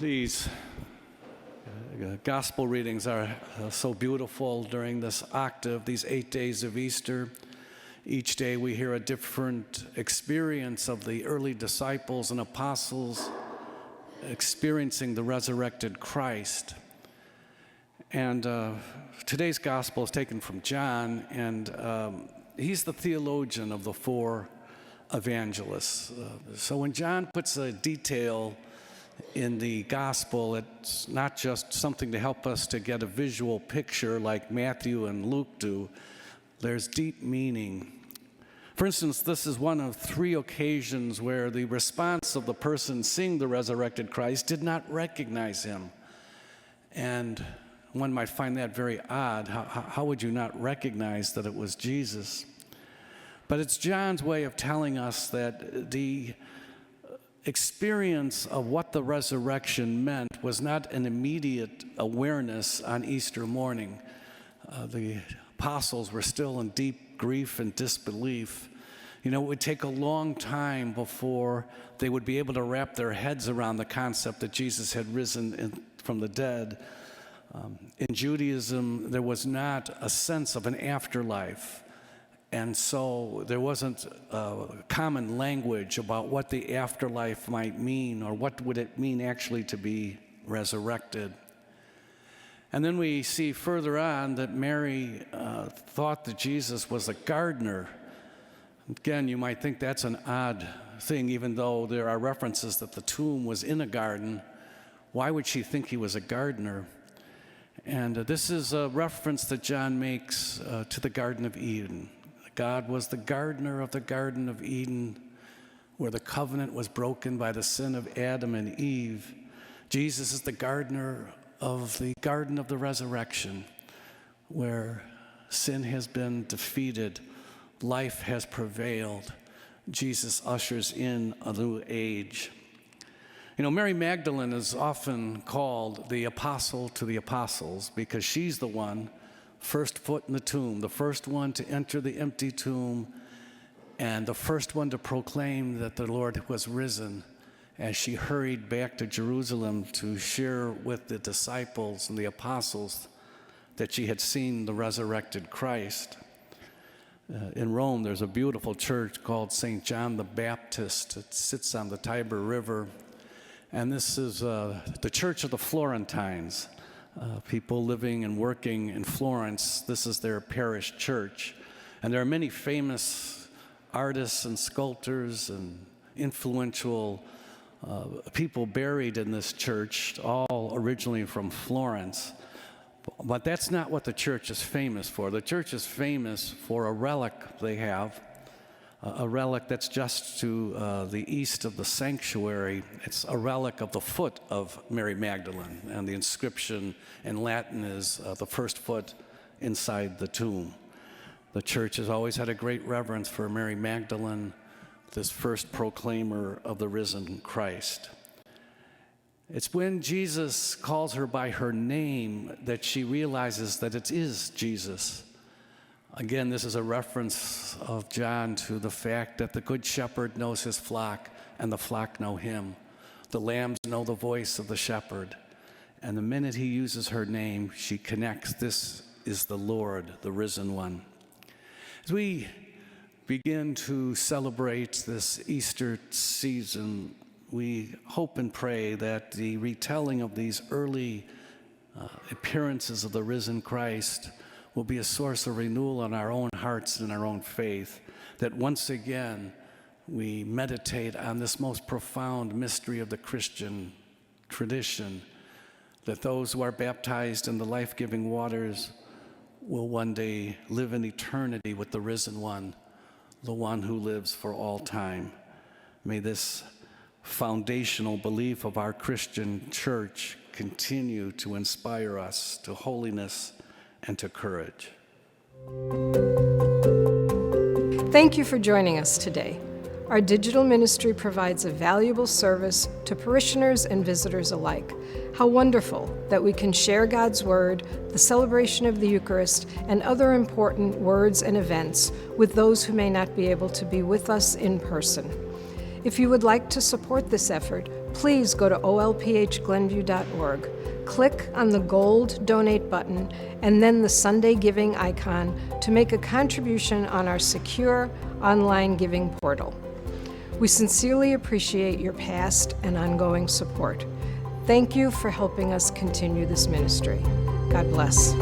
These gospel readings are so beautiful during this octave, these 8 days of Easter. Each day we hear a different experience of the early disciples and apostles experiencing the resurrected Christ. And today's gospel is taken from John, and he's the theologian of the four evangelists. So when John puts a detail in the gospel, it's not just something to help us to get a visual picture like Matthew and Luke do. There's deep meaning. For instance, this is one of 3 occasions where the response of the person seeing the resurrected Christ did not recognize him. And one might find that very odd. How would you not recognize that it was Jesus? But it's John's way of telling us that the experience of what the resurrection meant was not an immediate awareness on Easter morning. The apostles were still in deep grief and disbelief. It would take a long time before they would be able to wrap their heads around the concept that Jesus had risen from the dead. In Judaism, there was not a sense of an afterlife. And so there wasn't a common language about what the afterlife might mean, or what would it mean actually to be resurrected. And then we see further on that Mary thought that Jesus was a gardener. Again, you might think that's an odd thing, even though there are references that the tomb was in a garden. Why would she think he was a gardener? And this is a reference that John makes to the Garden of Eden. God was the gardener of the Garden of Eden, where the covenant was broken by the sin of Adam and Eve. Jesus is the gardener of the Garden of the Resurrection, where sin has been defeated, life has prevailed. Jesus ushers in a new age. Mary Magdalene is often called the apostle to the apostles because she's the one first foot in the tomb, the first one to enter the empty tomb, and the first one to proclaim that the Lord was risen as she hurried back to Jerusalem to share with the disciples and the apostles that she had seen the resurrected Christ. In Rome, there's a beautiful church called St. John the Baptist. It sits on the Tiber River, and this is the Church of the Florentines. People living and working in Florence, this is their parish church. And there are many famous artists and sculptors and influential people buried in this church, all originally from Florence. But that's not what the church is famous for. The church is famous for a relic they have, a relic that's just to the east of the sanctuary. It's a relic of the foot of Mary Magdalene, and the inscription in Latin is the first foot inside the tomb. The church has always had a great reverence for Mary Magdalene, this first proclaimer of the risen Christ. It's when Jesus calls her by her name that she realizes that it is Jesus. Again, this is a reference of John to the fact that the good shepherd knows his flock, and the flock know him. The lambs know the voice of the shepherd. And the minute he uses her name, she connects, this is the Lord, the risen one. As we begin to celebrate this Easter season, we hope and pray that the retelling of these early appearances of the risen Christ will be a source of renewal in our own hearts and our own faith, that once again we meditate on this most profound mystery of the Christian tradition, that those who are baptized in the life-giving waters will one day live in eternity with the risen one, the one who lives for all time. May this foundational belief of our Christian church continue to inspire us to holiness and to courage. Thank you for joining us today. Our digital ministry provides a valuable service to parishioners and visitors alike. How wonderful that we can share God's Word, the celebration of the Eucharist, and other important words and events with those who may not be able to be with us in person. If you would like to support this effort, please go to olphglenview.org, click on the gold donate button, and then the Sunday giving icon to make a contribution on our secure online giving portal. We sincerely appreciate your past and ongoing support. Thank you for helping us continue this ministry. God bless.